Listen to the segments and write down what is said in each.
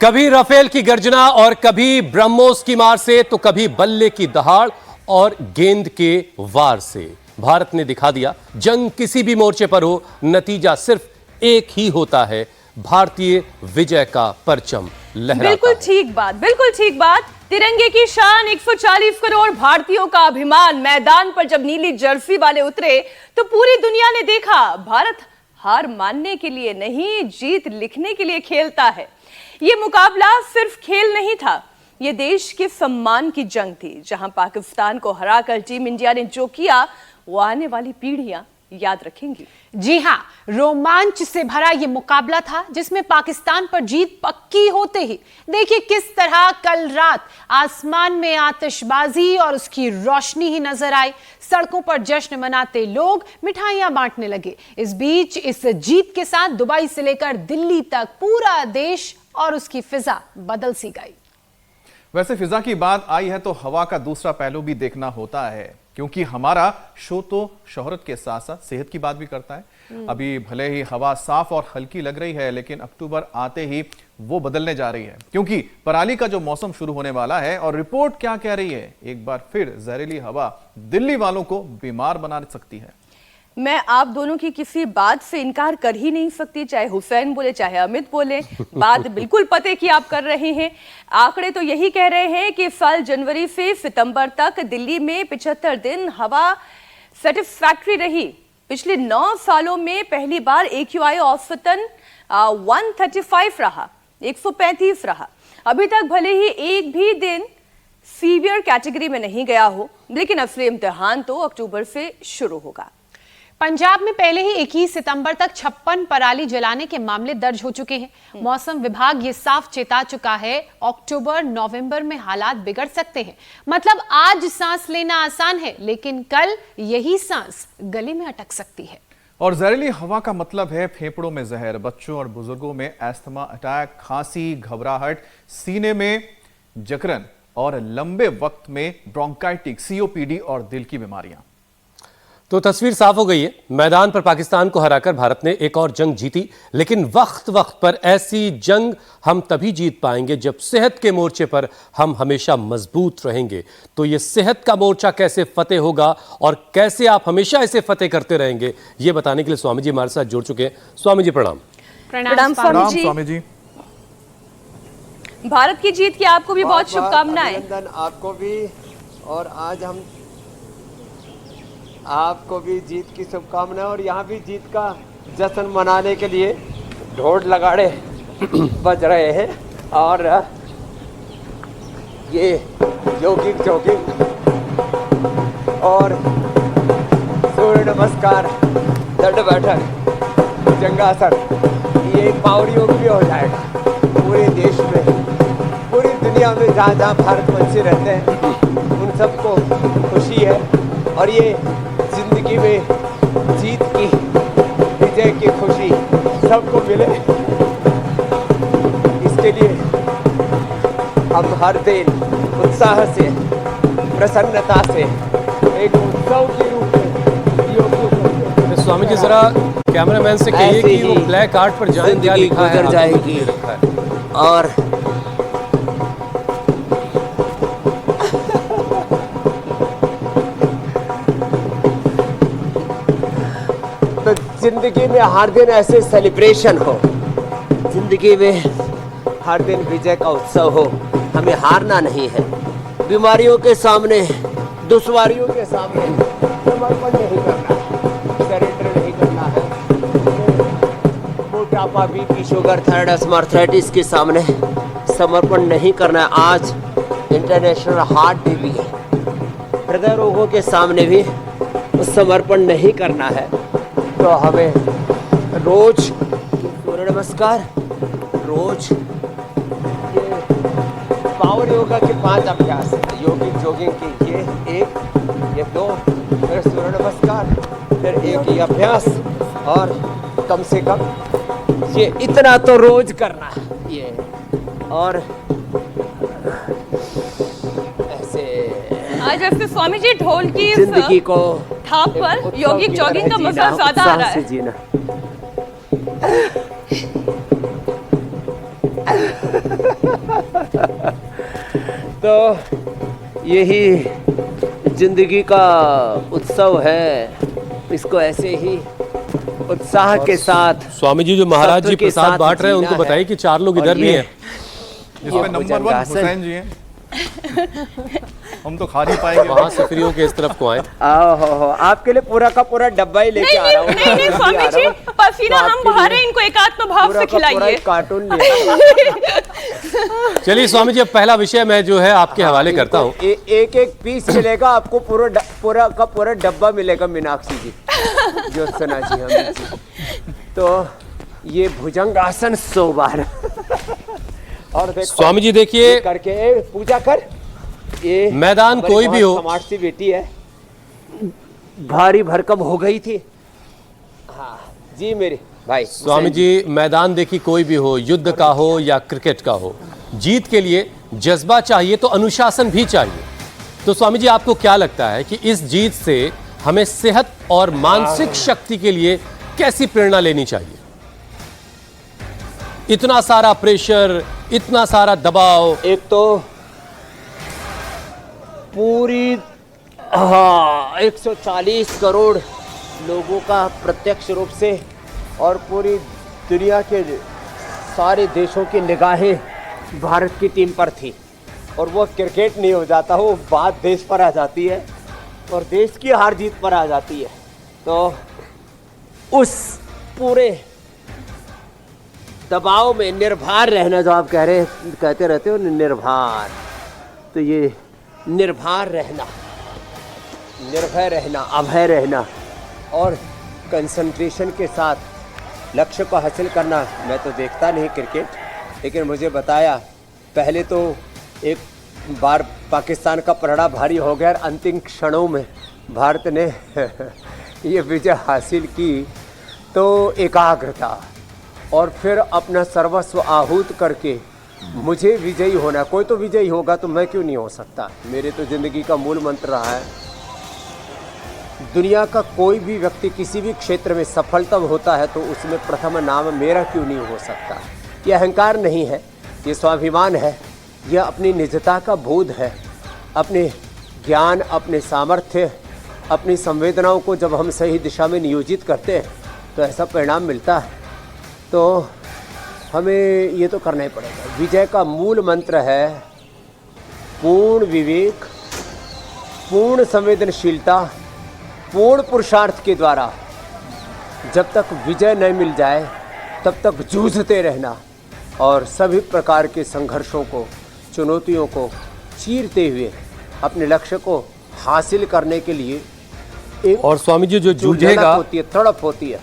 कभी राफेल की गर्जना और कभी ब्रह्मोस की मार से तो कभी बल्ले की दहाड़ और गेंद के वार से भारत ने दिखा दिया, जंग किसी भी मोर्चे पर हो, नतीजा सिर्फ एक ही होता है, भारतीय विजय का परचम लहराता बिल्कुल है। बिल्कुल ठीक बात। तिरंगे की शान 140 करोड़ भारतीयों का अभिमान। मैदान पर जब नीली जर्सी वाले उतरे तो पूरी दुनिया ने देखा, भारत हार मानने के लिए नहीं, जीत लिखने के लिए खेलता है। ये मुकाबला सिर्फ खेल नहीं था, ये देश के सम्मान की जंग थी। जहां पाकिस्तान को हराकर टीम इंडिया ने जो किया वो आने वाली पीढ़ियां याद रखेंगी। जी हां, रोमांच से भरा ये मुकाबला था जिसमें पाकिस्तान पर जीत पक्की होते ही देखिए किस तरह कल रात आसमान में आतिशबाजी और उसकी रोशनी ही नजर आई। सड़कों पर जश्न मनाते लोग मिठाइयां बांटने लगे। इस बीच इस जीत के साथ दुबई से लेकर दिल्ली तक पूरा देश और उसकी फिजा बदल सी गई। वैसे फिजा की बात आई है तो हवा का दूसरा पहलू भी देखना होता है, क्योंकि हमारा शो तो शोहरत के साथ साथ सेहत की बात भी करता है। अभी भले ही हवा साफ और हल्की लग रही है, लेकिन अक्टूबर आते ही वो बदलने जा रही है, क्योंकि पराली का जो मौसम शुरू होने वाला है। और रिपोर्ट क्या कह रही है, एक बार फिर जहरीली हवा दिल्ली वालों को बीमार बना सकती है। मैं आप दोनों की किसी बात से इनकार कर ही नहीं सकती, चाहे हुसैन बोले चाहे अमित बोले, बात बिल्कुल पते की आप कर रहे हैं। आंकड़े तो यही कह रहे हैं कि साल जनवरी से सितंबर तक दिल्ली में 75 दिन हवा सेटिस्फैक्टरी रही। पिछले 9 सालों में पहली बार AQI औसतन 135 रहा, 135 रहा। अभी तक भले ही एक भी दिन सीवियर कैटेगरी में नहीं गया हो, लेकिन असली इम्तिहान तो अक्टूबर से शुरू होगा। पंजाब में पहले ही 21 सितंबर तक 56 पराली जलाने के मामले दर्ज हो चुके हैं। मौसम विभाग ये साफ चेता चुका है, अक्टूबर नवंबर में हालात बिगड़ सकते हैं। मतलब आज सांस लेना आसान है, लेकिन कल यही सांस गले में अटक सकती है। और जहरीली हवा का मतलब है फेफड़ों में जहर, बच्चों और बुजुर्गों में अस्थमा अटैक, खांसी, घबराहट, सीने में जकड़न और लंबे वक्त में ब्रोंकाइटिस, COPD और दिल की बीमारियां। तो तस्वीर साफ हो गई है, मैदान पर पाकिस्तान को हराकर भारत ने एक और जंग जीती, लेकिन वक्त वक्त पर ऐसी जंग हम तभी जीत पाएंगे जब सेहत के मोर्चे पर हम हमेशा मजबूत रहेंगे। तो ये सेहत का मोर्चा कैसे फतेह होगा और कैसे आप हमेशा इसे फतेह करते रहेंगे, ये बताने के लिए स्वामी जी हमारे साथ जुड़ चुके हैं। स्वामी जी प्रणाम। प्रणाम स्वामी जी। भारत की जीत की आपको भी बहुत शुभकामनाएं। आपको भी, और आज हम आपको भी जीत की शुभकामनाएं। और यहाँ भी जीत का जश्न मनाने के लिए ढोल लगाड़े बज रहे हैं, और ये योगिक जॉगिंग और सूर्य नमस्कार, दंड बैठक, भुजंगासन, ये पावर योग भी हो जाएगा पूरे देश में, पूरी दुनिया में जहाँ जहाँ भारतवंशी रहते हैं उन सबको खुशी है। और ये जिंदगी में जीत की, विजय की खुशी सबको मिले, इसके लिए हम हर दिन उत्साह से, प्रसन्नता से, एक उत्सव के रूप में योग। स्वामी जी जरा कैमरामैन से कहिए कि वो ब्लैक आर्ट पर जाए, क्या लिखा है, गुजर जाएगी। और तो जिंदगी में हर दिन ऐसे सेलिब्रेशन हो, जिंदगी में हर दिन विजय का उत्सव हो। हमें हारना नहीं है, बीमारियों के सामने, दुश्वारियों के सामने समर्पण नहीं करना है, सरेंडर नहीं करना है। मोटापा, BP, sugar, thyroid, asthma, arthritis के सामने समर्पण नहीं करना है। आज इंटरनेशनल हार्ट डे भी है, हृदय रोगों के सामने भी समर्पण नहीं करना है। तो हमें रोज सूर्य नमस्कार, रोज ये पावर योगा के 5 अभ्यास, योगिक जॉगिंग की, ये 1, ये 2, फिर सूर्य नमस्कार, फिर 1 ये अभ्यास, और कम से कम ये इतना तो रोज करना है ये। और ऐसे आज ऐसे स्वामी जी ढोल की जिंदगी को थाप पर योगिक जॉगिंग का मजा ज्यादा आ रहा है। जीना। तो यही जिंदगी का उत्सव है, इसको ऐसे ही उत्साह के साथ स्वामी जी जो महाराज जी सत्व के प्रसाद साथ बांट रहे हैं जीना उनको बताइए कि 4 लोग और इधर भी ये- हैं। जिसमें नंबर 1 भुजंगासन। हुसैन जी हैं। हम तो खा नहीं पाएंगे। वहां से फ्री होके इस तरफ को आए। हो आपके लिए पूरा का पूरा डब्बा ही लेके आ रहा हूँ। नहीं नहीं स्वामी जी, पसीना हम बहा रहे हैं, इनको एकात्म भाव पूरा से का पूरा खिलाइए। एक कार्टून लिया। चलिए स्वामी जी अब पहला विषय मैं जो है आपके हवाले करता हूँ। एक एक पीस मिलेगा आपको, पूरा का पूरा डब्बा मिलेगा मीनाक्षी जी, ज्योत्सना जी, अमित जी। तो ये भुजंगासन 100 बार। और देखो स्वामी जी देखिए ये करके पूजा कर। ये मैदान हमारी कोई भी बहुत हो, स्मार्ट सी बेटी है, भारी भरकम हो गई थी। हाँ जी मेरे भाई स्वामी जी मैदान देखिए कोई भी हो, युद्ध का हो या क्रिकेट का हो, जीत के लिए जज्बा चाहिए तो अनुशासन भी चाहिए। तो स्वामी जी आपको क्या लगता है कि इस जीत से हमें सेहत और मानसिक शक्ति के लिए कैसी प्रेरणा लेनी चाहिए? इतना सारा प्रेशर, इतना सारा दबाव। एक तो पूरी 140 करोड़ लोगों का प्रत्यक्ष रूप से और पूरी दुनिया के सारे देशों की निगाहें भारत की टीम पर थी, और वो क्रिकेट नहीं हो जाता, वो बात देश पर आ जाती है और देश की हार जीत पर आ जाती है। तो उस पूरे दबाव में निर्भर रहना, जो आप कहते रहते हो निर्भर, तो ये निर्भर रहना, निर्भय रहना, अभय रहना और कंसंट्रेशन के साथ लक्ष्य को हासिल करना। मैं तो देखता नहीं क्रिकेट, लेकिन मुझे बताया पहले तो एक बार पाकिस्तान का पलड़ा भारी हो गया और अंतिम क्षणों में भारत ने ये विजय हासिल की, तो एकाग्रता और फिर अपना सर्वस्व आहूत करके मुझे विजयी होना। कोई तो विजयी होगा तो मैं क्यों नहीं हो सकता? मेरे तो ज़िंदगी का मूल मंत्र रहा है। दुनिया का कोई भी व्यक्ति किसी भी क्षेत्र में सफलतम होता है तो उसमें प्रथम नाम मेरा क्यों नहीं हो सकता? ये अहंकार नहीं है, ये स्वाभिमान है, यह अपनी निजता का बोध है। अपने ज्ञान, अपने सामर्थ्य, अपनी संवेदनाओं को जब हम सही दिशा में नियोजित करते हैं तो ऐसा परिणाम मिलता है। तो हमें ये तो करना ही पड़ेगा। विजय का मूल मंत्र है पूर्ण विवेक, पूर्ण संवेदनशीलता, पूर्ण पुरुषार्थ के द्वारा जब तक विजय नहीं मिल जाए तब तक जूझते रहना और सभी प्रकार के संघर्षों को, चुनौतियों को चीरते हुए अपने लक्ष्य को हासिल करने के लिए एक और स्वामी जी जो जो जूझेगा ललक होती है, तड़प होती है,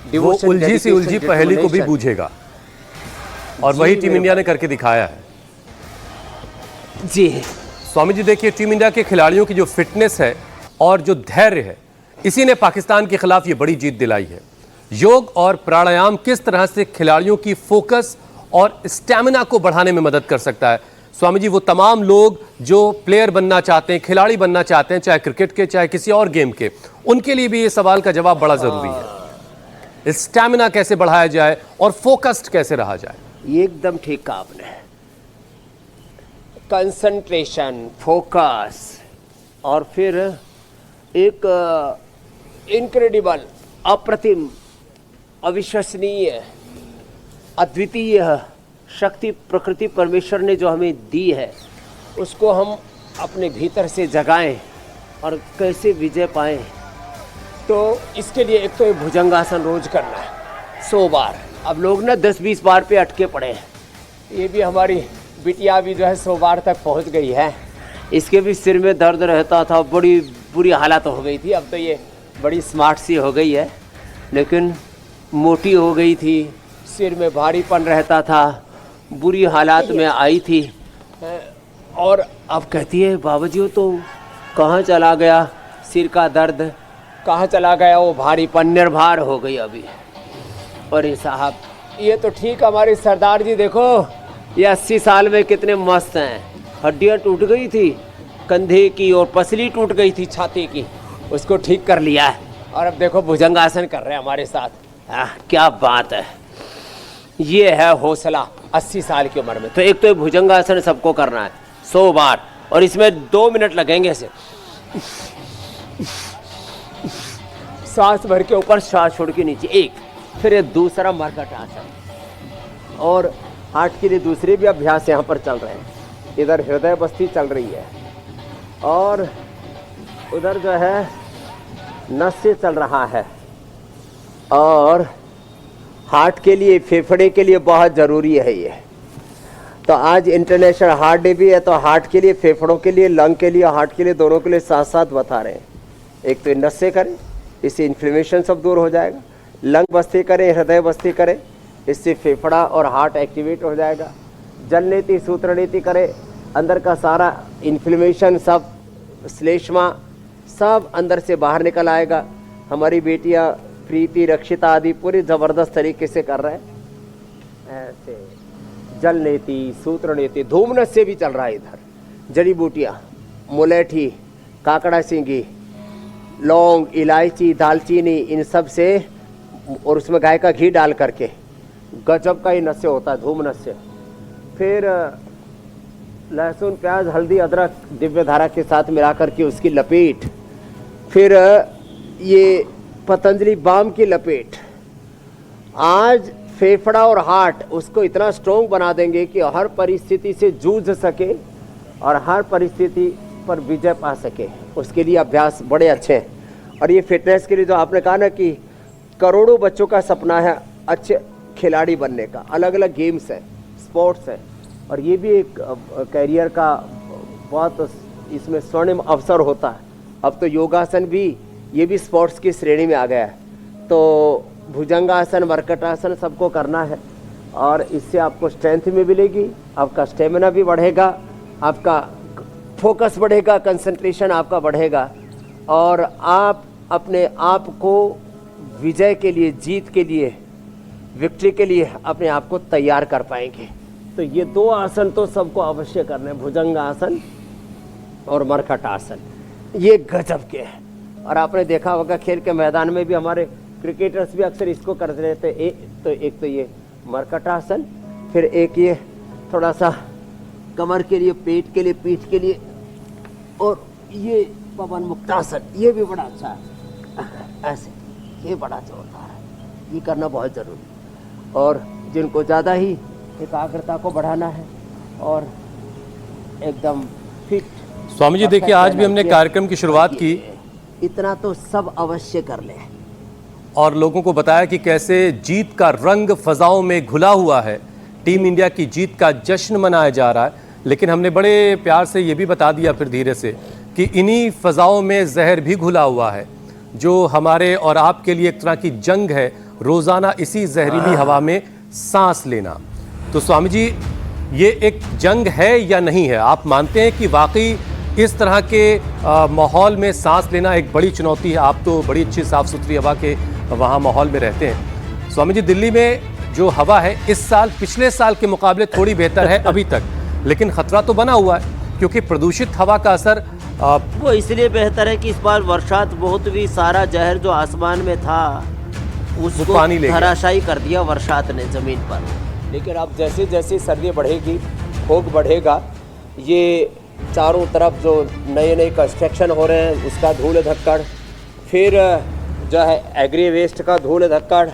वो Devotion, उलझी सी उलझी dedication, पहेली को भी determination। बूझेगा, और वही जी, टीम मेरे इंडिया ने करके दिखाया है। जी स्वामी जी देखिए टीम इंडिया के खिलाड़ियों की जो फिटनेस है और जो धैर्य है, इसी ने पाकिस्तान के खिलाफ ये बड़ी जीत दिलाई है। योग और प्राणायाम किस तरह से खिलाड़ियों की फोकस और स्टैमिना को बढ़ाने में मदद कर सकता है? स्वामी जी वो तमाम लोग जो प्लेयर बनना चाहते हैं, खिलाड़ी बनना चाहते हैं, चाहे क्रिकेट के चाहे किसी और गेम के, उनके लिए भी ये सवाल का जवाब बड़ा जरूरी है। स्टैमिना कैसे बढ़ाया जाए और फोकस्ड कैसे रहा जाए? ये एकदम ठीक कहा आपने। कंसंट्रेशन, फोकस और फिर एक इनक्रेडिबल, अप्रतिम, अविश्वसनीय, अद्वितीय शक्ति प्रकृति परमेश्वर ने जो हमें दी है, उसको हम अपने भीतर से जगाएं और कैसे विजय पाएं। तो इसके लिए एक तो ये भुजंगासन रोज करना है 100 बार। अब लोग ना 10-20 बार पे अटके पड़े हैं। ये भी हमारी बिटिया भी जो है 100 बार तक पहुंच गई है। इसके भी सिर में दर्द रहता था, बड़ी बुरी हालत हो गई थी। अब तो ये बड़ी स्मार्ट सी हो गई है, लेकिन मोटी हो गई थी, सिर में भारीपन रहता था, बुरी हालात में आई थी। और अब कहती है बाबाजी वो तो कहाँ चला गया सिर का दर्द, कहाँ चला गया वो भारीपन, निर्भर हो गई अभी। और ये साहब ये तो ठीक, हमारे सरदार जी देखो ये 80 साल में कितने मस्त हैं। हड्डियाँ टूट गई थी कंधे की और पसली टूट गई थी छाती की, उसको ठीक कर लिया है और अब देखो भुजंगासन कर रहे हैं हमारे साथ। क्या बात है। ये है हौसला, 80 साल की उम्र में। तो एक तो भुजंगासन सबको करना है 100 बार, और इसमें 2 मिनट लगेंगे ऐसे, सांस भर के ऊपर, सांस छोड़ के नीचे, एक। फिर ये दूसरा मरकट आसन, और हार्ट के लिए दूसरे भी अभ्यास यहाँ पर चल रहे हैं। इधर हृदय बस्ती चल रही है, और उधर जो है नस्य चल रहा है, और हार्ट के लिए, फेफड़े के लिए बहुत ज़रूरी है ये। तो आज इंटरनेशनल हार्ट डे भी है, तो हार्ट के लिए, फेफड़ों के लिए, लंग के लिए, हार्ट के लिए, दोनों के लिए साथ साथ बता रहे हैं। एक तो नस्य करें, इससे इन्फ्लेमेशन सब दूर हो जाएगा। लंग बस्ती करें, हृदय बस्ती करें, इससे फेफड़ा और हार्ट एक्टिवेट हो जाएगा। जल नीति, सूत्र नीति करें, अंदर का सारा इन्फ्लेमेशन सब, श्लेष्मा सब अंदर से बाहर निकल आएगा। हमारी बेटियां प्रीति, रक्षिता आदि पूरी ज़बरदस्त तरीके से कर रहे हैं ऐसे। जल नीति, सूत्र नीति, धूमनस से भी चल रहा है इधर। जड़ी बूटियाँ, मुलेठी, काकड़ा सिंगी, लौंग, इलायची, दालचीनी, इन सब से, और उसमें गाय का घी डाल करके गजब का ही नस्य होता है, धूम नस्य। फिर लहसुन, प्याज, हल्दी, अदरक दिव्य धारा के साथ मिला करके उसकी लपेट, फिर ये पतंजलि बाम की लपेट। आज फेफड़ा और हार्ट उसको इतना स्ट्रोंग बना देंगे कि हर परिस्थिति से जूझ सके और हर परिस्थिति पर विजय पा सके। उसके लिए अभ्यास बड़े अच्छे हैं। और ये फिटनेस के लिए जो आपने कहा ना कि करोड़ों बच्चों का सपना है अच्छे खिलाड़ी बनने का, अलग अलग गेम्स हैं, स्पोर्ट्स हैं, और ये भी एक कैरियर का बहुत इसमें स्वर्णिम अवसर होता है। अब तो योगासन भी, ये भी स्पोर्ट्स की श्रेणी में आ गया है। तो भुजंगासन, मरकटासन सबको करना है, और इससे आपको स्ट्रेंथ भी मिलेगी, आपका स्टेमिना भी बढ़ेगा, आपका फोकस बढ़ेगा, कंसंट्रेशन आपका बढ़ेगा, और आप अपने आप को विजय के लिए, जीत के लिए, विक्ट्री के लिए अपने आप को तैयार कर पाएंगे। तो ये 2 आसन तो सबको अवश्य करने हैं, भुजंगासन और मरकटासन। ये गजब के हैं। और आपने देखा होगा खेल के मैदान में भी हमारे क्रिकेटर्स भी अक्सर इसको करते रहते हैं। एक तो ये मरकटासन, फिर एक ये थोड़ा सा कमर के लिए, पेट के लिए, पीठ के लिए, और ये पवन मुक्तासन, ये भी बड़ा अच्छा है ऐसे, ये बड़ा जोरदार है, ये करना बहुत ज़रूरी। और जिनको ज़्यादा ही एकाग्रता को बढ़ाना है और एकदम फिट। स्वामी जी देखिए, आज भी हमने कार्यक्रम की शुरुआत की, इतना तो सब अवश्य कर लें, और लोगों को बताया कि कैसे जीत का रंग फजाओं में घुला हुआ है, टीम इंडिया की जीत का जश्न मनाया जा रहा है। लेकिन हमने बड़े प्यार से ये भी बता दिया फिर धीरे से कि इन्हीं फजाओं में जहर भी घुला हुआ है, जो हमारे और आपके लिए एक तरह की जंग है, रोज़ाना इसी जहरीली हवा में सांस लेना। तो स्वामी जी, ये एक जंग है या नहीं है? आप मानते हैं कि वाकई इस तरह के माहौल में सांस लेना एक बड़ी चुनौती है? आप तो बड़ी अच्छी साफ़ सुथरी हवा के वहाँ माहौल में रहते हैं। स्वामी जी, दिल्ली में जो हवा है इस साल पिछले साल के मुकाबले थोड़ी बेहतर है अभी तक, लेकिन खतरा तो बना हुआ है क्योंकि प्रदूषित हवा का असर वो इसलिए बेहतर है कि इस बार बरसात बहुत हुई, सारा जहर जो आसमान में था उसको पानी ले गया, धराशायी कर दिया बरसात ने ज़मीन पर। लेकिन अब जैसे जैसे सर्दी बढ़ेगी, फोग बढ़ेगा, ये चारों तरफ जो नए नए कंस्ट्रक्शन हो रहे हैं उसका धूल धक्कड़, फिर जो है एग्री वेस्ट का धूल धक्कड़,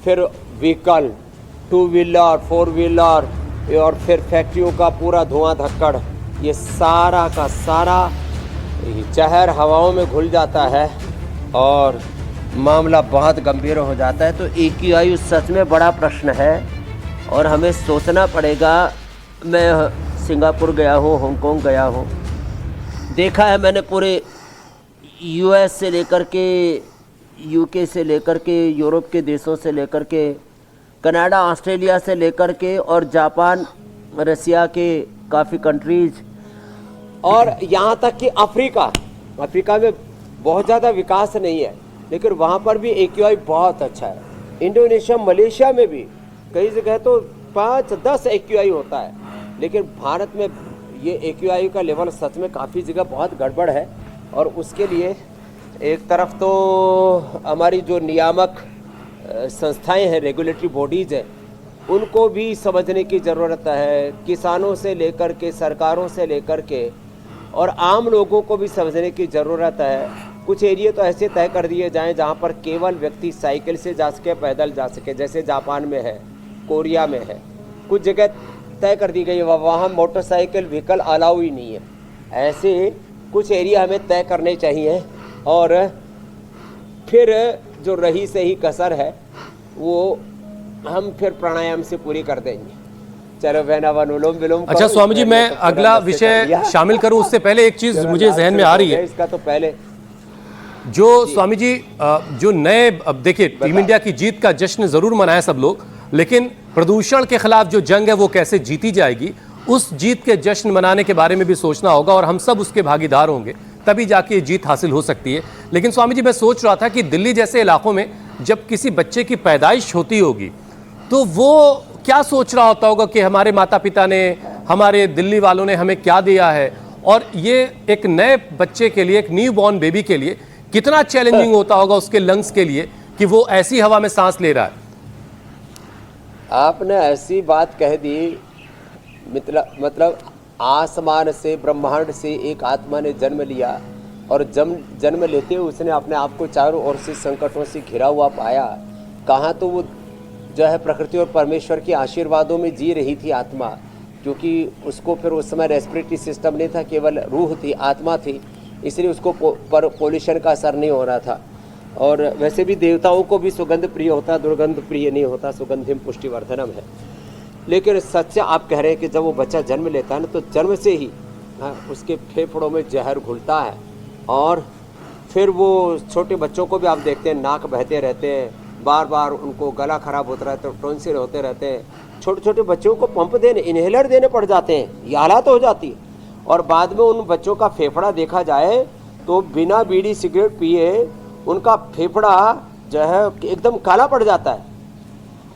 फिर व्हीकल, 2 व्हीलर, 4 व्हीलर, और फिर फैक्ट्रियों का पूरा धुआं धक्कड़, ये सारा का सारा जहर हवाओं में घुल जाता है और मामला बहुत गंभीर हो जाता है। तो AQI सच में बड़ा प्रश्न है और हमें सोचना पड़ेगा। मैं सिंगापुर गया हूँ, हांगकांग गया हूँ, देखा है मैंने पूरे US से लेकर के UK से लेकर के यूरोप के देशों से लेकर के कनाडा, ऑस्ट्रेलिया से लेकर के और जापान, रसिया के काफ़ी कंट्रीज, और यहाँ तक कि अफ्रीका में बहुत ज़्यादा विकास नहीं है लेकिन वहाँ पर भी AQI बहुत अच्छा है। इंडोनेशिया, मलेशिया में भी कई जगह तो 5-10 AQI होता है, लेकिन भारत में ये AQI का लेवल सच में काफ़ी जगह बहुत गड़बड़ है। और उसके लिए एक तरफ तो हमारी जो नियामक संस्थाएं हैं, रेगुलेटरी बॉडीज़ हैं, उनको भी समझने की ज़रूरत है, किसानों से लेकर के, सरकारों से लेकर के, और आम लोगों को भी समझने की ज़रूरत है। कुछ एरिया तो ऐसे तय कर दिए जाएं जहां पर केवल व्यक्ति साइकिल से जा सके, पैदल जा सके, जैसे जापान में है, कोरिया में है। कुछ जगह तय कर दी गई है वहाँ मोटरसाइकिल व्हीकल अलाउ ही नहीं है। ऐसे कुछ एरिया हमें तय करने चाहिए, और फिर जो रही सही कसर है वो हम फिर प्राणायाम से पूरी कर देंगे। चलो बहना अनुलोम विलोम। अच्छा स्वामी जी, मैं अगला विषय शामिल करूं उससे पहले एक चीज मुझे जहन में आ रही है। इसका तो पहले जो स्वामी जी जो नए, अब देखिए टीम इंडिया की जीत का जश्न जरूर मनाए सब लोग, लेकिन प्रदूषण के खिलाफ जो जंग है वो कैसे जीती जाएगी, उस जीत के जश्न मनाने के बारे में भी सोचना होगा, और हम सब उसके भागीदार होंगे, तभी जाके ये जीत हासिल हो सकती है। लेकिन स्वामी जी, मैं सोच रहा था कि दिल्ली जैसे इलाकों में जब किसी बच्चे की पैदाइश होती होगी तो वो क्या सोच रहा होता होगा कि हमारे माता पिता ने, हमारे दिल्ली वालों ने हमें क्या दिया है, और ये एक नए बच्चे के लिए, एक न्यू बॉर्न बेबी के लिए कितना चैलेंजिंग होता होगा उसके लंग्स के लिए कि वो ऐसी हवा में सांस ले रहा है। आपने ऐसी बात कह दी, मतलब आसमान से, ब्रह्मांड से एक आत्मा ने जन्म लिया, और जन्म लेते हुए उसने अपने आप को चारों ओर से संकटों से घिरा हुआ पाया। कहाँ तो वो जो है प्रकृति और परमेश्वर के आशीर्वादों में जी रही थी आत्मा, क्योंकि उसको फिर उस समय रेस्पिरेटरी सिस्टम नहीं था, केवल रूह थी, आत्मा थी, इसलिए उसको पर पोल्यूशन का असर नहीं हो रहा था। और वैसे भी देवताओं को भी सुगंध प्रिय होता, दुर्गंध प्रिय नहीं होता, सुगंधिम पुष्टिवर्धनम है। लेकिन सच्चा आप कह रहे हैं कि जब वो बच्चा जन्म लेता है ना, तो जन्म से ही उसके फेफड़ों में जहर घुलता है, और फिर वो छोटे बच्चों को भी आप देखते हैं नाक बहते रहते हैं, बार बार उनको गला खराब होता रहता है, टॉन्सिल होते रहते हैं। छोटे छोटे बच्चों को पंप देने, इन्हेलर देने पड़ जाते हैं, ये हालात हो जाती है। और बाद में उन बच्चों का फेफड़ा देखा जाए तो बिना बीड़ी सिगरेट पिए उनका फेफड़ा जो है एकदम काला पड़ जाता है।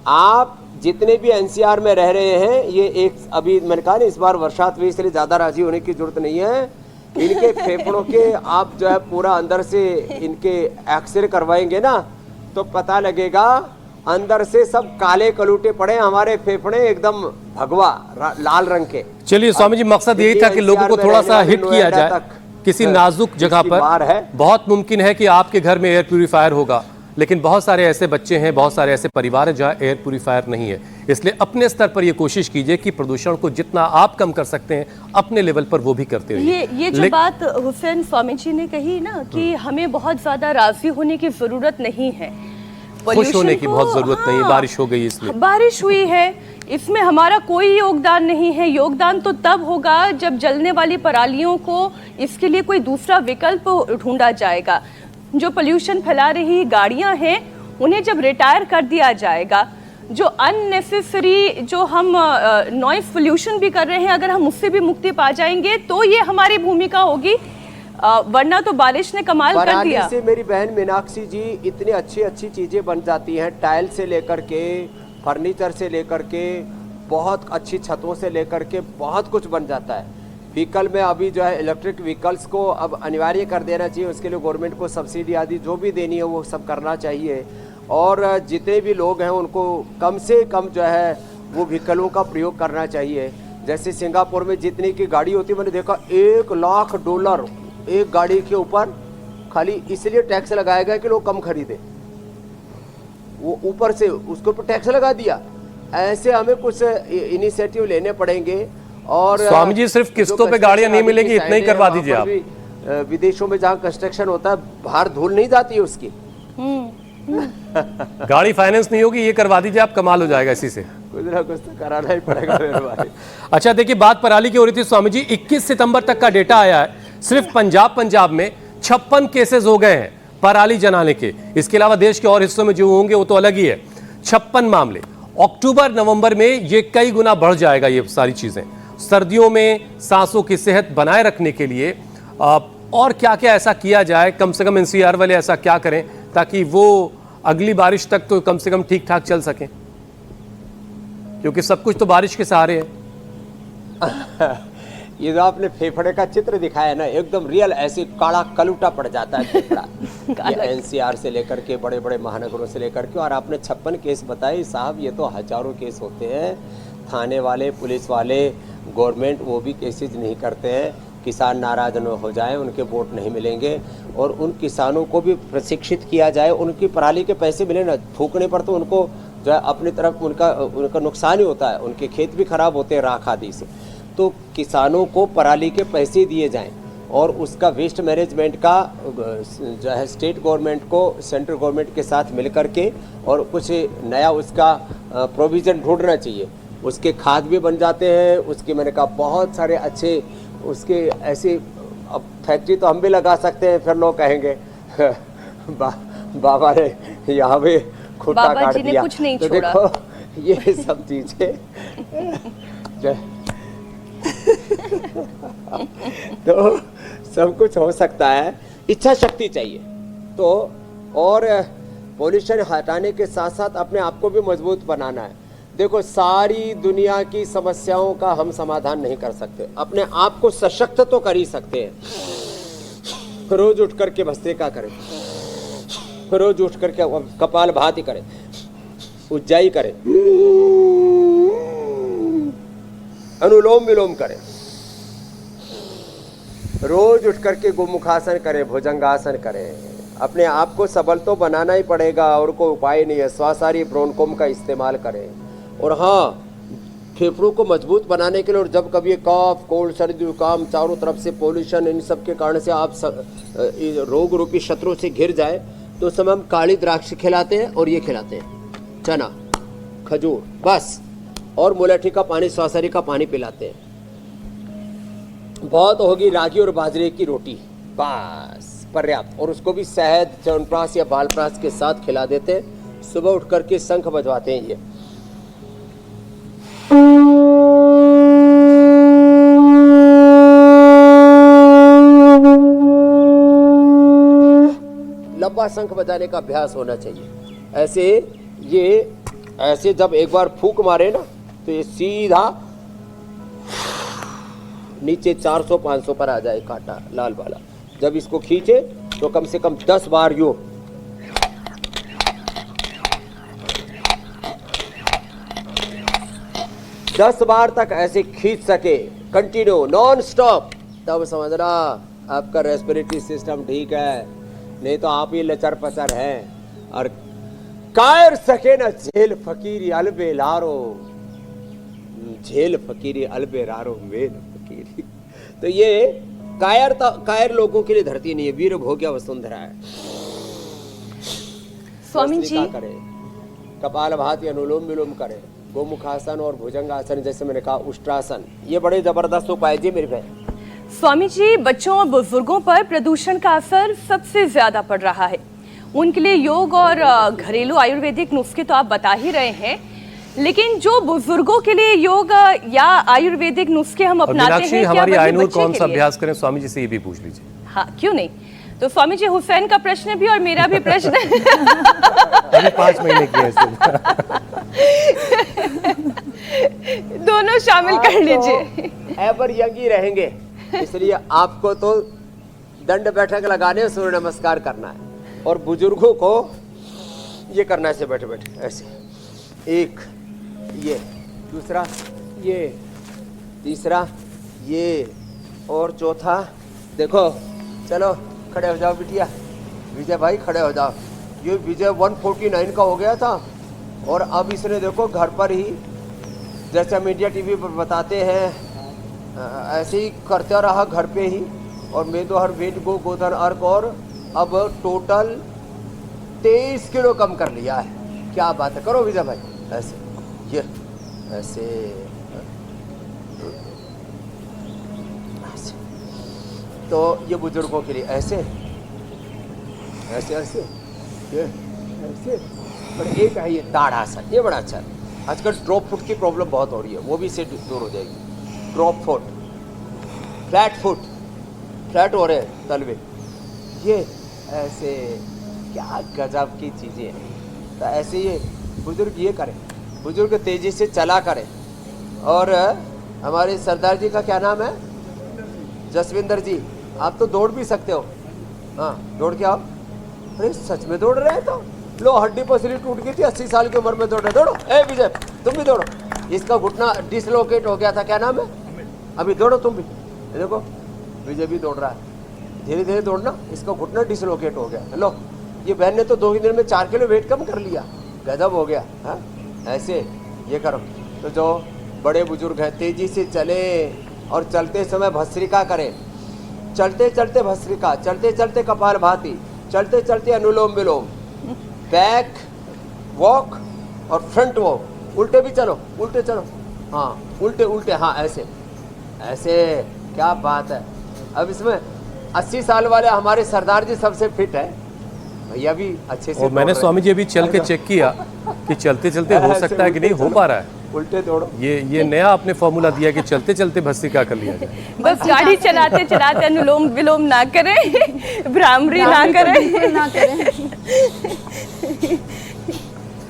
आप जितने भी एनसीआर में रह रहे हैं, ये एक अभी मैंने कहा ना इस बार बरसात हुई, इसलिए ज़्यादा राजी होने की जरूरत नहीं है। इनके फेफड़ों के आप जो है पूरा अंदर से इनके एक्सरे करवाएंगे ना, तो पता लगेगा अंदर से सब काले कलूटे पड़े, हमारे फेफड़े एकदम भगवा लाल रंग के। चलिए स्वामी जी, मकसद यही था कि लोगों को थोड़ा सा हिट किया जाए किसी नाजुक जगह पर। बहुत मुमकिन है कि आपके घर में एयर प्यूरिफायर होगा, लेकिन बहुत सारे ऐसे बच्चे हैं, बहुत सारे ऐसे परिवार हैं जहाँ एयर प्यूरिफायर नहीं है। इसलिए अपने स्तर पर ये कोशिश कीजिए कि प्रदूषण को जितना आप कम कर सकते हैं अपने लेवल पर वो भी करते रहिए। ये जो बात हुसैन स्वामी जी ने कही ना कि हमें बहुत ज्यादा राजी होने की जरूरत नहीं है, खुश होने की बहुत जरूरत नहीं है। बारिश हो गई, इसलिए बारिश हुई है, इसमें हमारा कोई योगदान नहीं है। योगदान तो तब होगा जब जलने वाली परालियों को इसके लिए कोई दूसरा विकल्प ढूंढा जाएगा। जो पोल्यूशन फैला रही गाड़ियां हैं उन्हें जब रिटायर कर दिया जाएगा, जो अननेसेसरी जो हम नॉइज पोल्यूशन भी कर रहे हैं, अगर हम उससे भी मुक्ति पा जाएंगे तो ये हमारी भूमिका होगी, वरना तो बारिश ने कमाल कर दिया। से मेरी बहन मीनाक्षी जी इतनी अच्छी अच्छी चीजें बन जाती हैं, टाइल से लेकर के, फर्नीचर से लेकर के, बहुत अच्छी छतों से लेकर के बहुत कुछ बन जाता है। व्हीकल में अभी जो है इलेक्ट्रिक व्हीकल्स को अब अनिवार्य कर देना चाहिए, उसके लिए गवर्नमेंट को सब्सिडी आदि जो भी देनी है वो सब करना चाहिए। और जितने भी लोग हैं उनको कम से कम जो है वो व्हीकलों का प्रयोग करना चाहिए। जैसे सिंगापुर में जितनी की गाड़ी होती है, मैंने देखा $1,00,000 एक गाड़ी के ऊपर खाली इसलिए टैक्स लगाया गया कि लोग कम खरीदे, वो ऊपर से उसके ऊपर टैक्स लगा दिया। ऐसे हमें कुछ इनिशिएटिव लेने पड़ेंगे। और स्वामी जी सिर्फ किस्तों पे गाड़ियां नहीं मिलेगी, इतना ही करवा दीजिए आप। विदेशों में जहाँ कंस्ट्रक्शन होता है बाहर धूल नहीं जाती है उसकी, गाड़ी फाइनेंस नहीं होगी, ये करवा दीजिए आप, कमाल हो जाएगा इसी से। कुछ ना कुछ तो कराना ही पड़ेगा मेरे भाई। अच्छा देखिए, बात पराली की हो रही थी स्वामी जी, 21 सितंबर तक का डेटा आया है, सिर्फ पंजाब में 56 केसेस हो गए हैं पराली जलाने के। इसके अलावा देश के और हिस्सों में जो होंगे वो तो अलग ही है। 56 मामले। अक्टूबर नवंबर में ये कई गुना बढ़ जाएगा। ये सारी चीजें सर्दियों में सांसों की सेहत बनाए रखने के लिए और क्या क्या ऐसा किया जाए, कम से कम एनसीआर वाले ऐसा क्या करें ताकि वो अगली बारिश तक तो कम से कम ठीक ठाक चल सकें, क्योंकि सब कुछ तो बारिश के सहारे है। ये जो आपने फेफड़े का चित्र दिखाया ना, एकदम रियल, ऐसे काला कलूटा पड़ जाता है फेफड़ा। ये एनसीआर से लेकर के बड़े बड़े महानगरों से लेकर के, और आपने 56 केस बताए साहब, ये तो हजारों केस होते हैं। थाने वाले, पुलिस वाले, गवर्नमेंट वो भी केसेस नहीं करते हैं। किसान नाराज न हो जाए, उनके वोट नहीं मिलेंगे, और उन किसानों को भी प्रशिक्षित किया जाए, उनकी पराली के पैसे मिले ना। फूकने पर तो उनको जो है अपनी तरफ उनका नुकसान ही होता है, उनके खेत भी खराब होते हैं राख आदि से। तो किसानों को पराली के पैसे दिए जाएं, और उसका वेस्ट मैनेजमेंट का जो है स्टेट गवर्नमेंट को सेंट्रल गवर्नमेंट के साथ मिल कर के और कुछ नया उसका प्रोविज़न ढूंढना चाहिए। उसके खाद भी बन जाते हैं, उसके मैंने कहा बहुत सारे अच्छे उसके ऐसे। अब फैक्ट्री तो हम भी लगा सकते हैं, फिर लोग कहेंगे बाबा ने यहाँ भी खुट्टा काट दिया। कुछ नहीं तो छोड़ा। देखो ये सब चीजें तो सब कुछ हो सकता है, इच्छा शक्ति चाहिए। तो और पॉल्यूशन हटाने के साथ साथ अपने आप को भी मजबूत बनाना है। देखो सारी दुनिया की समस्याओं का हम समाधान नहीं कर सकते, अपने आप को सशक्त तो कर ही सकते हैं। रोज उठ करके भस्त्रिका करें, रोज उठ करके कपाल भाती करें, उज्जाई करें, अनुलोम विलोम करें, रोज उठ करके गोमुखासन करें, भुजंगासन करें। अपने आप को सबल तो बनाना ही पड़ेगा, और कोई उपाय नहीं है। स्वासारी ब्रोनकोम का इस्तेमाल करें। और हाँ, फेफड़ों को मजबूत बनाने के लिए, और जब कभी कफ, कोल्ड, सर्दी, जुकाम, चारों तरफ से पोल्यूशन, इन सब के कारण से आप रोग रूपी शत्रु से घिर जाए, तो समय हम काली द्राक्ष खिलाते हैं, और ये खिलाते हैं चना, खजूर, बस, और मुलेठी का पानी, स्वासारी का पानी पिलाते हैं। बहुत होगी रागी और बाजरे की रोटी, बस पर्याप्त। और उसको भी शहद, च्यवनप्राश या बालप्राश के साथ खिला देते हैं। सुबह उठ करके शंख बजवाते हैं। ये लंबा शंख बजाने का अभ्यास होना चाहिए। ऐसे जब एक बार फूंक मारे ना, तो ये सीधा नीचे 400-500 पर आ जाए कांटा लाल वाला। जब इसको खींचे तो कम से कम 10 बार यूं, दस बार तक ऐसे खींच सके कंटिन्यू नॉन स्टॉप, तब समझना आपका रेस्पिरेटरी सिस्टम ठीक है। नहीं तो आप ही लचर पचर हैं। और कायर सके न झेल फकीरी अलबेलारो, झेल फकीरी अलबेलारो मेल फकीरी। तो ये कायर लोगों के लिए धरती नहीं है, वीर भोग्य वसुंधरा है। स्वामी जी करें, कपाल भाती, अनुलोम विलोम करें, गोमुखासन और भुजंगासन, जैसे मैंने कहा उष्ट्रासन, ये बड़े जबरदस्त उपाय जी मेरे भाई। स्वामी जी, बच्चों और बुजुर्गों पर प्रदूषण का असर सबसे ज्यादा पड़ रहा है। उनके लिए योग और घरेलू आयुर्वेदिक नुस्खे तो आप बता ही रहे हैं, लेकिन जो बुजुर्गों के लिए योग या आयुर्वेदिक नुस्खे हम अपनाते हैं, हमारी क्या आयनूर बच्चे कौन के सा लिए? अभ्यास करें, स्वामी जी से ये भी पूछ लीजिए। हाँ, क्यों नहीं। तो स्वामी जी, हुसैन का प्रश्न भी और मेरा भी प्रश्न अभी 5 महीने की है दोनों शामिल कर लीजिए। एवर यंग ही रहेंगे, इसलिए आपको तो दंड बैठक लगाने, सूर्य नमस्कार करना है। और बुजुर्गों को ये करना है, ऐसे बैठे बैठे ऐसे, एक ये, दूसरा ये, तीसरा ये, और चौथा देखो। चलो खड़े हो जाओ बिटिया, विजय भाई खड़े हो जाओ। ये विजय 149 का हो गया था, और अब इसने देखो घर पर ही, जैसे मीडिया टीवी पर बताते हैं, ऐसे ही करता रहा घर पे ही। और मेदोहर वेट गोधन अर्क, और अब टोटल 23 किलो कम कर लिया है। क्या बात है, करो विजय भाई ऐसे, ये ऐसे, ऐसे। तो ये बुजुर्गों के लिए ऐसे ऐसे ऐसे, ये ऐसे। और एक है ये ताड़ासन, ये बड़ा अच्छा है। आजकल ड्रॉप फुट की प्रॉब्लम बहुत हो रही है, वो भी इससे दूर हो जाएगी। Drop foot, flat foot, flat हो रहे हैं तलवे, ये ऐसे, क्या गजब की चीज़ें हैं। तो ऐसे ये बुजुर्ग ये करें, बुजुर्ग तेजी से चला करें। और हमारे सरदार जी का क्या नाम है, जसविंदर जी, आप तो दौड़ भी सकते हो। हाँ, दौड़ के आओ। अरे सच में दौड़ रहे हैं तो लो, हड्डी पसली टूट गई थी, 80 साल की उम्र में दौड़ रहे। दौड़ो, ए विजय तुम भी दौड़ो। इसका घुटना डिसलोकेट हो गया था, क्या नाम है? अभी दौड़ो तुम भी। ये देखो विजय भी दौड़ रहा है, धीरे धीरे दौड़ना, इसका घुटना डिसलोकेट हो गया। लो, ये बहन ने तो 2 ही दिन में 4 किलो वेट कम कर लिया, गजब हो गया। हाँ, ऐसे ये करो। तो जो बड़े बुजुर्ग हैं तेजी से चले और चलते समय भस्त्रिका करें। चलते चलते भस्त्रिका, चलते चलते कपालभाति, चलते चलते अनुलोम विलोम, बैक वॉक और फ्रंट वॉक। उल्टे भी चलो, उल्टे चलो। हाँ, उल्टे उल्टे, हाँ ऐसे ऐसे। क्या बात है। अब इसमें 80 साल वाले हमारे सरदार जी सबसे फिट है, भैया भी अच्छे से। और मैंने स्वामी जी अभी चल के चेक किया कि चलते चलते हो सकता है कि नहीं हो पा रहा है। उल्टे दौड़ो। ये नया आपने फॉर्मूला दिया कि चलते चलते भस्त्रिका कर लिया जाए। बस गाड़ी चलाते चलाते अनुलोम विलोम ना करें, भ्रामरी ना करें, ना करें।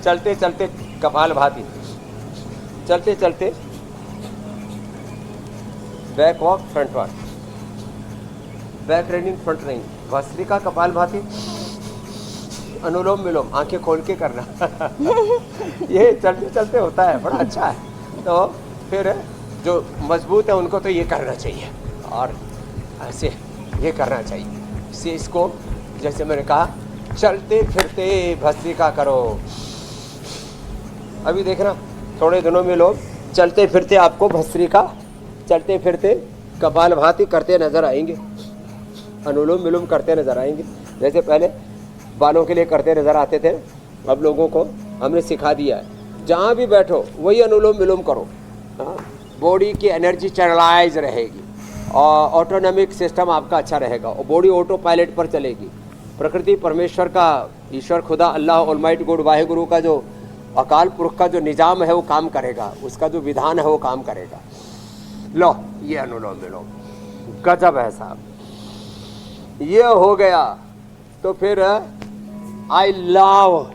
चलते चलते कपालभाति, चलते चलते back walk front walk, back running front running, bhastrika kapalbhati anulom vilom, आंखें खोल के करना। ये चलते चलते होता है, बड़ा अच्छा है। तो फिर जो मजबूत है उनको तो ये करना चाहिए, और ऐसे ये करना चाहिए। इससे इसको जैसे मैंने कहा चलते फिरते भस्त्रिका करो। अभी देखना थोड़े दिनों में लोग चलते फिरते आपको भस्त्रिका, चलते फिरते कपालभाति करते नजर आएंगे, अनुलोम विलोम करते नजर आएंगे। जैसे पहले बालों के लिए करते नजर आते थे, अब लोगों को हमने सिखा दिया है जहाँ भी बैठो वही अनुलोम विलोम करो। हाँ, बॉडी की एनर्जी चैनलाइज रहेगी और ऑटोनॉमिक सिस्टम आपका अच्छा रहेगा और बॉडी ऑटो पायलट पर चलेगी। प्रकृति परमेश्वर का, ईश्वर खुदा अल्लाह ऑलमाइटी गॉड वाहेगुरु का जो अकाल पुरख का जो निज़ाम है वो काम करेगा, उसका जो विधान है वो काम करेगा। लो, ये अनुलोम विलोम गजब है साहब। ये हो गया तो फिर I love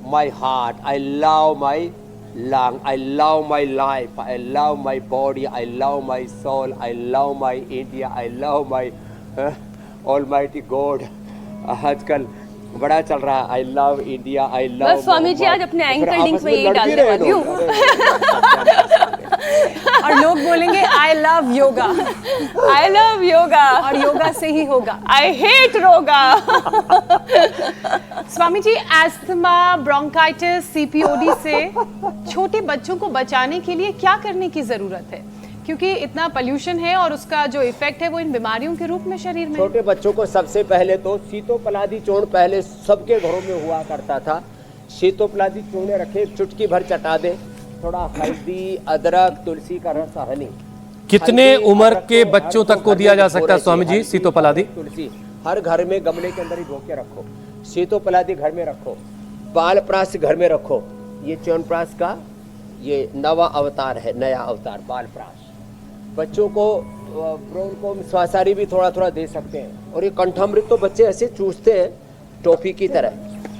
my heart, I love my lung, I love my life, I love my body, I love my soul, I love my India, I love my almighty God. आजकल बड़ा चल रहा है, I love India, I love. बस स्वामी जी आज अपने anchor link में यही डालने वाली हूँ। और लोग बोलेंगे I love yoga, I love yoga, और योगा से ही होगा। आई हेट रोगा। स्वामी जी, एस्थमा, ब्रोंकाइटिस, सीपीओडी से छोटे बच्चों को बचाने के लिए क्या करने की जरूरत है? क्योंकि इतना पोल्यूशन है और उसका जो इफेक्ट है वो इन बीमारियों के रूप में शरीर में। छोटे बच्चों को सबसे पहले तो शीतोपलादी चूर्ण पहले सबके घरों में हुआ करता था। शीतोपलादी चूर्ण रखे, चुटकी भर चटा दे, थोड़ा हल्दी, अदरक, तुलसी का रस, हनी। कितने उम्र के बच्चों तक को दिया जा सकता है स्वामी जी शीतोपलादी? तुलसी हर घर में गमले के अंदर ही बो के रखो। शीतोपलादी घर में रखो, बालप्रास घर में रखो। ये च्यवनप्राश का ये नवा अवतार है, नया अवतार बालप्राश। बच्चों को ब्रोंको श्वासारी भी थोड़ा थोड़ा दे सकते हैं। और ये कंठामृत तो बच्चे ऐसे चूसते हैं टॉफी की तरह,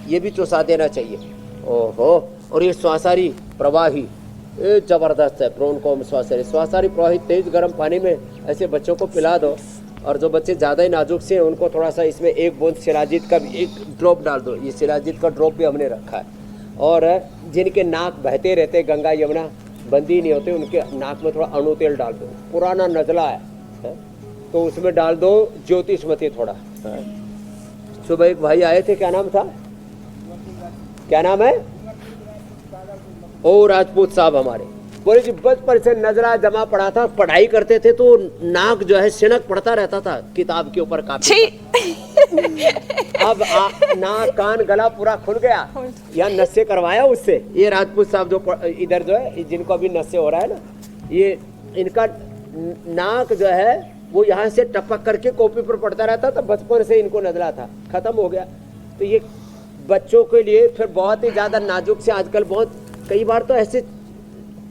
ये भी चूसा देना चाहिए। ओहो, और ये श्वासारी प्रवाही ये जबरदस्त है। ब्रोंको श्वासारी, श्वासारी प्रवाही तेज गर्म पानी में ऐसे बच्चों को पिला दो। और जो बच्चे ज़्यादा ही नाजुक से हैं उनको थोड़ा सा इसमें 1 बूंद शिलाजीत का भी 1 ड्रॉप डाल दो। ये शिलाजीत का ड्रॉप भी हमने रखा है। और जिनके नाक बहते रहते, गंगा यमुना बंदी नहीं होते, उनके नाक में थोड़ा अणु तेल डाल दो। पुराना नजला है तो उसमें डाल दो ज्योतिषमती थोड़ा। सुबह एक भाई आए थे, क्या नाम था, क्या नाम है? ओ राजपूत साहब हमारे, बोले जी बचपन से नजरा जमा पड़ा था, पढ़ाई करते थे तो नाक जो है सिनक पड़ता रहता था किताब के ऊपर काफी। अब नाक कान गला पूरा खुल गया, यहाँ नशे करवाया उससे। ये राजपूत साहब जो इधर जो है, जिनको अभी नशे हो रहा है ना, ये इनका नाक जो है वो यहाँ से टपक करके कॉपी पर पड़ता रहता था, बचपन से इनको नजला था, खत्म हो गया। तो ये बच्चों के लिए फिर बहुत ही ज्यादा नाजुक से आजकल बहुत, कई बार तो ऐसे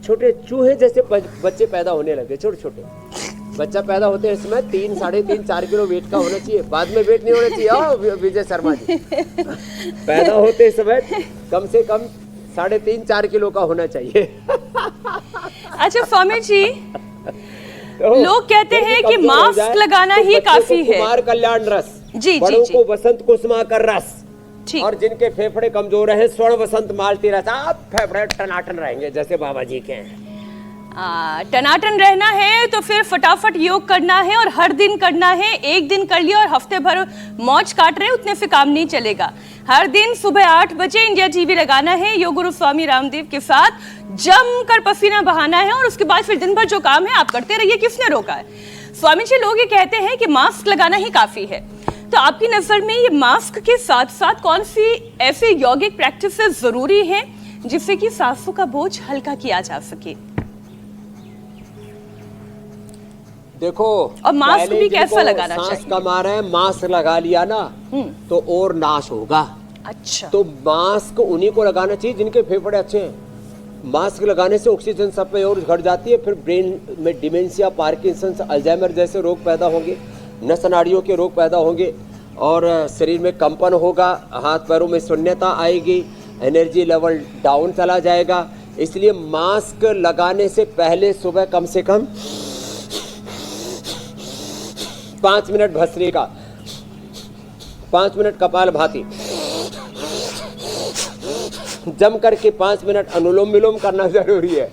छोटे चूहे जैसे बच्चे पैदा होने लगे, छोटे छोटे बच्चा पैदा होते हैं इसमें 3, 3.5, 4 किलो वेट का होना चाहिए। बाद में वेट नहीं होना चाहिए। विजय शर्मा जी, पैदा होते समय कम से कम 3.5, 4 किलो का होना चाहिए। अच्छा स्वामी जी, लोग कहते हैं कि मास्क लगाना ही काफी है। कुमार कल्याण रस, जी बड़ों जी को वसंत कुसुमाकर रस, ठीक। और जिनके फेफड़े कमजोर हैं स्वर्ण वसंत मालती रस। आप फेफड़े टनाटन रहेंगे जैसे बाबा जी के हैं। टनाटन रहना है तो फिर फटाफट योग करना है और हर दिन करना है। एक दिन कर लिया और हफ्ते भर मौज काट रहे उतने से काम नहीं चलेगा। हर दिन सुबह 8 बजे इंडिया टीवी लगाना है, योग गुरु स्वामी रामदेव के साथ जमकर पसीना बहाना है और उसके बाद फिर दिन भर जो काम है आप करते रहिए, किसने रोका है। स्वामी जी लोग ये कहते हैं कि मास्क लगाना ही काफी है, तो आपकी नजर में ये मास्क के साथ साथ कौन सी ऐसे यौगिक प्रैक्टिसेस जरूरी हैं जिससे कि सांसों का बोझ हल्का किया जा सके? देखो, और मास्क पहले भी कैसा जिनको लगाना सांस चाहिए? कम आ रहा है, मास्क लगा लिया ना तो और नाश होगा। अच्छा, तो मास्क उन्हीं को लगाना चाहिए जिनके फेफड़े अच्छे हैं। मास्क लगाने से ऑक्सीजन सप्लाई और घट जाती है, फिर ब्रेन में डिमेंशिया, पार्किंसंस, अल्जाइमर जैसे रोग पैदा होंगे, नस नाड़ियों के रोग पैदा होंगे और शरीर में कंपन होगा, हाथ पैरों में शून्यता आएगी, एनर्जी लेवल डाउन चला जाएगा। इसलिए मास्क लगाने से पहले सुबह कम से कम 5 मिनट भस्त्रिका, 5 मिनट कपाल भाती, जम करके 5 मिनट अनुलोम विलोम करना जरूरी है।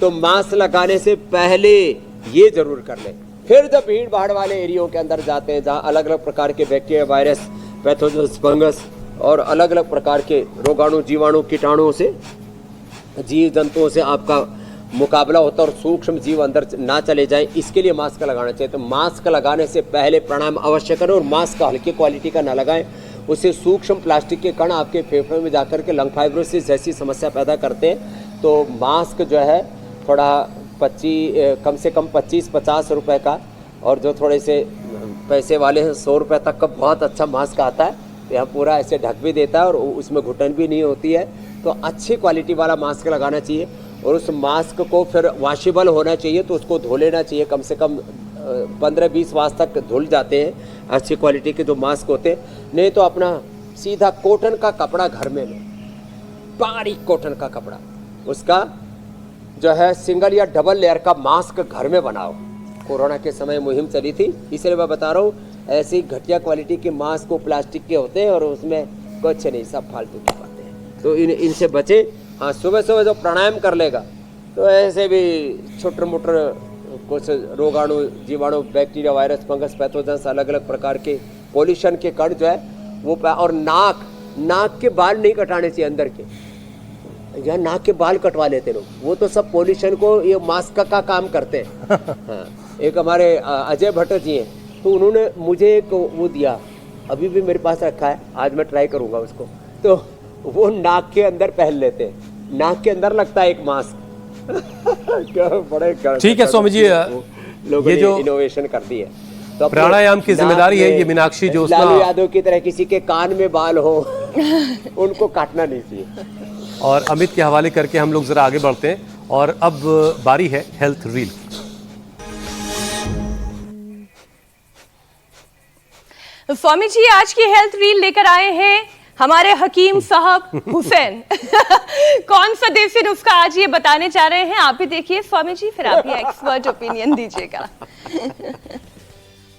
तो मास्क लगाने से पहले ये जरूर कर लें। फिर जब भीड़ भाड़ वाले एरियो के अंदर जाते हैं जहाँ अलग अलग प्रकार के बैक्टीरिया, वायरस, पैथोजन्स, फंगस और अलग अलग प्रकार के रोगाणु, जीवाणु, कीटाणुओं से, जीव जंतुओं से आपका मुकाबला होता है और सूक्ष्म जीव अंदर ना चले जाएं, इसके लिए मास्क लगाना चाहिए। तो मास्क लगाने से पहले प्राणायाम अवश्य करें और मास्क हल्की क्वालिटी का ना लगाएं, उससे सूक्ष्म प्लास्टिक के कण आपके फेफड़े में जाकर के लंग फाइब्रोसिस जैसी समस्या पैदा करते हैं। तो मास्क जो है थोड़ा कम से कम 25-50 रुपए का, और जो थोड़े से पैसे वाले हैं 100 रुपये तक का बहुत अच्छा मास्क आता है। यहाँ पूरा ऐसे ढक भी देता है और उसमें घुटन भी नहीं होती है। तो अच्छी क्वालिटी वाला मास्क लगाना चाहिए और उस मास्क को फिर वॉशेबल होना चाहिए, तो उसको धो लेना चाहिए। कम से कम 15-20 वास तक धुल जाते हैं अच्छी क्वालिटी के जो मास्क होते हैं। नहीं तो अपना सीधा कॉटन का कपड़ा घर में लो, बारीक कॉटन का कपड़ा, उसका जो है सिंगल या डबल लेयर का मास्क घर में बनाओ। कोरोना के समय मुहिम चली थी, इसलिए मैं बता रहा हूँ। ऐसी घटिया क्वालिटी के मास्क वो प्लास्टिक के होते हैं और उसमें कुछ नहीं, सब फालतू के पाते हैं। तो इनसे बचे। हाँ, सुबह सुबह जो प्राणायाम कर लेगा तो ऐसे भी छोटे मोटे कुछ रोगाणु, जीवाणु, बैक्टीरिया, वायरस, फंगस, पैथोजन्स, अलग अलग प्रकार के पॉल्यूशन के कण जो है वो। और नाक के बाल नहीं कटाने चाहिए अंदर के, यहाँ नाक के बाल कटवा लेते लोग, वो तो सब पॉल्यूशन को ये मास्क का काम करते हैं। हाँ, एक हमारे अजय भट्ट जी हैं, तो उन्होंने मुझे एक वो दिया, अभी भी मेरे पास रखा है, आज मैं ट्राई करूँगा उसको। तो वो नाक के अंदर पहन लेते हैं, नाक के अंदर लगता है एक मास्क। क्या बड़े ठीक है स्वामी जी, लोगों ये ने जो इनोवेशन कर दी है। तो प्राणायाम की जिम्मेदारी है ये मीनाक्षी जो लालू यादव की तरह किसी के कान में बाल हो उनको काटना नहीं चाहिए। और अमित के हवाले करके हम लोग जरा आगे बढ़ते हैं और अब बारी है हेल्थ रील की। स्वामी जी आज की हेल्थ रील लेकर आए हैं हमारे हकीम साहब हुसैन। कौन सा देसी नुस्खा आज ये बताने जा रहे हैं, आप भी देखिए स्वामी जी, फिर आप ये एक्सपर्ट ओपिनियन दीजिएगा।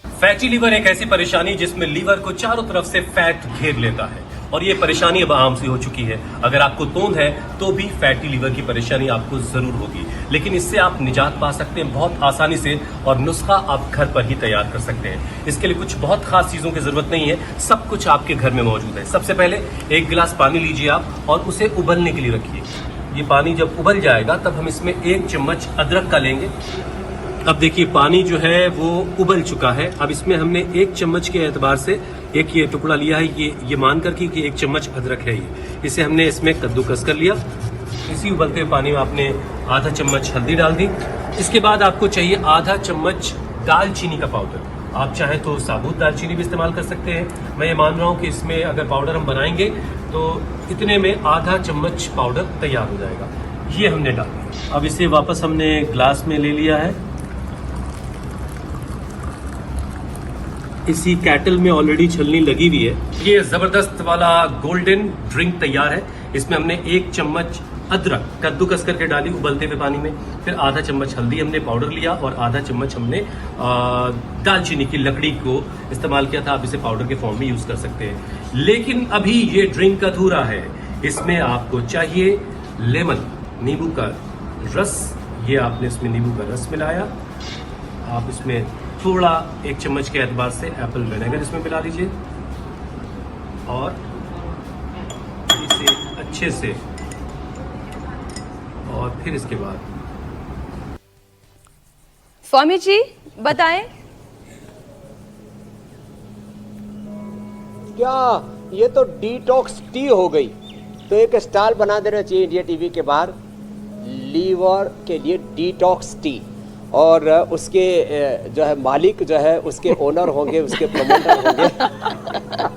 फैटी लीवर एक ऐसी परेशानी जिसमें लीवर को चारों तरफ से फैट घेर लेता है और ये परेशानी अब आम सी हो चुकी है। अगर आपको तोंद है तो भी फैटी लीवर की परेशानी आपको जरूर होगी, लेकिन इससे आप निजात पा सकते हैं बहुत आसानी से और नुस्खा आप घर पर ही तैयार कर सकते हैं। इसके लिए कुछ बहुत खास चीजों की जरूरत नहीं है, सब कुछ आपके घर में मौजूद है। सबसे पहले 1 गिलास पानी लीजिए आप और उसे उबलने के लिए रखिए। ये पानी जब उबल जाएगा तब हम इसमें 1 चम्मच अदरक का लेंगे। अब देखिए पानी जो है वो उबल चुका है। अब इसमें हमने 1 चम्मच के एतबार से एक ये टुकड़ा लिया है, ये मान कर कि 1 चम्मच अदरक है ये, इसे हमने इसमें कद्दूकस कर लिया। इसी उबलते पानी में आपने आधा चम्मच हल्दी डाल दी। इसके बाद आपको चाहिए आधा चम्मच दालचीनी का पाउडर। आप चाहें तो साबुत दालचीनी भी इस्तेमाल कर सकते हैं। मैं ये मान रहा हूँ कि इसमें अगर पाउडर हम बनाएंगे तो इतने में आधा चम्मच पाउडर तैयार हो जाएगा। ये हमने डाल दिया। अब इसे वापस हमने ग्लास में ले लिया है। इसी कैटल में ऑलरेडी छलनी लगी हुई है। ये जबरदस्त वाला गोल्डन ड्रिंक तैयार है। इसमें हमने 1 चम्मच अदरक कद्दूकस करके डाली उबलते हुए पानी में, फिर आधा चम्मच हल्दी हमने पाउडर लिया और आधा चम्मच हमने दालचीनी की लकड़ी को इस्तेमाल किया था। आप इसे पाउडर के फॉर्म में यूज कर सकते हैं। लेकिन अभी ये ड्रिंक अधूरा है, इसमें आपको चाहिए लेमन, नींबू का रस। ये आपने इसमें नींबू का रस मिलाया, आप इसमें थोड़ा 1 चम्मच के एतबार से एप्पल विनेगर इसमें मिला लीजिए और इसे अच्छे से, और फिर इसके बाद स्वामी जी बताएं। क्या ये तो डिटॉक्स टी हो गई। तो एक स्टॉल बना देना चाहिए इंडिया टीवी के बाहर, लीवर के लिए डिटॉक्स टी, और उसके जो है मालिक जो है उसके ओनर होंगे, उसके प्रमोटर होंगे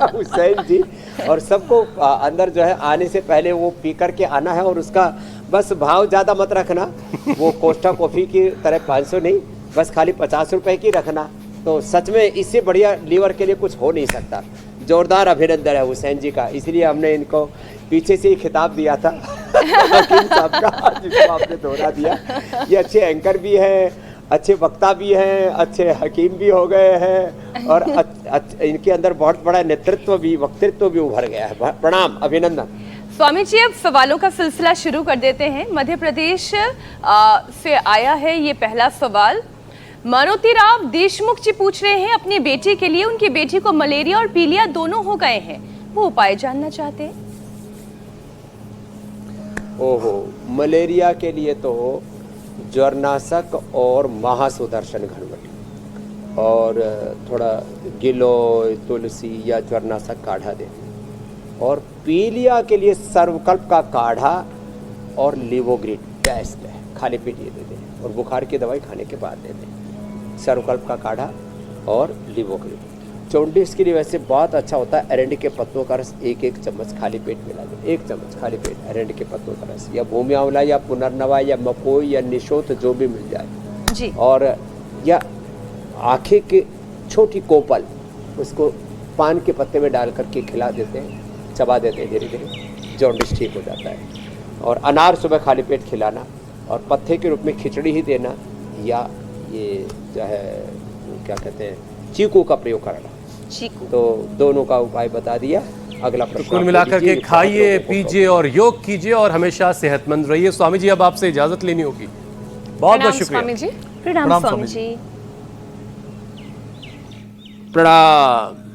हुसैन जी, और सबको अंदर जो है आने से पहले वो पी करके आना है। और उसका बस भाव ज़्यादा मत रखना, वो कोस्टा कॉफ़ी की तरह 500 नहीं, बस खाली 50 रुपए की रखना। तो सच में इससे बढ़िया लीवर के लिए कुछ हो नहीं सकता। जोरदार अभिनंदन है हुसैन जी का, इसलिए हमने इनको पीछे से ही खिताब दिया था हकीम साहब का, जिसको आपने दोहरा दिया। ये अच्छे एंकर भी हैं, अच्छे वक्ता भी हैं, अच्छे हकीम भी हो गए हैं, और इनके अंदर बहुत बड़ा नेतृत्व भी, वक्तृत्व भी उभर गया है। प्रणाम, अभिनंदन। स्वामी जी अब सवालों का सिलसिला शुरू कर देते हैं। मध्य प्रदेश से आया है ये पहला सवाल। मारुतिराव देशमुख जी पूछ रहे हैं अपनी बेटी के लिए, उनकी बेटी को मलेरिया और पीलिया दोनों हो गए हैं, वो उपाय जानना चाहते हैं। ओहो, मलेरिया के लिए तो ज्वरनाशक और महासुदर्शन घनवटी और थोड़ा गिलोय, तुलसी या ज्वरनाशक काढ़ा दे। और पीलिया के लिए सर्वकल्प का काढ़ा और लिवोग्रिड बेस्ट है, खाली पेट ये दे दें, और बुखार की दवाई खाने के बाद दे दें। सर्वकल्प का काढ़ा और लिवोग्रिड। जॉन्डिस के लिए वैसे बहुत अच्छा होता है अरंडी के पत्तों का रस, 1-1 चम्मच खाली पेट मिला दें, 1 चम्मच खाली पेट अरंडी के पत्तों का रस, या भूमि आंवला या पुनर्नवा या मकोई या निशोत, जो भी मिल जाए जी। और या आँखें की छोटी कोपल, उसको पान के पत्ते में डाल करके खिला देते हैं, चबा देते हैं, धीरे धीरे जॉन्डिस ठीक हो जाता है। और अनार सुबह खाली पेट खिलाना, और पत्ते के रूप में खिचड़ी ही देना, या ये जो है क्या कहते हैं चीकू का प्रयोग करना। चीकू। तो दोनों का उपाय बता दिया। अगला तो प्रश्न कुल मिलाकर के खाइए, पीजिए और योग कीजिए और हमेशा सेहतमंद रहिए। स्वामी जी अब आपसे इजाजत लेनी होगी, बहुत बहुत शुक्रिया। स्वामी जी। प्रणाम स्वामी जी। प्रणाम।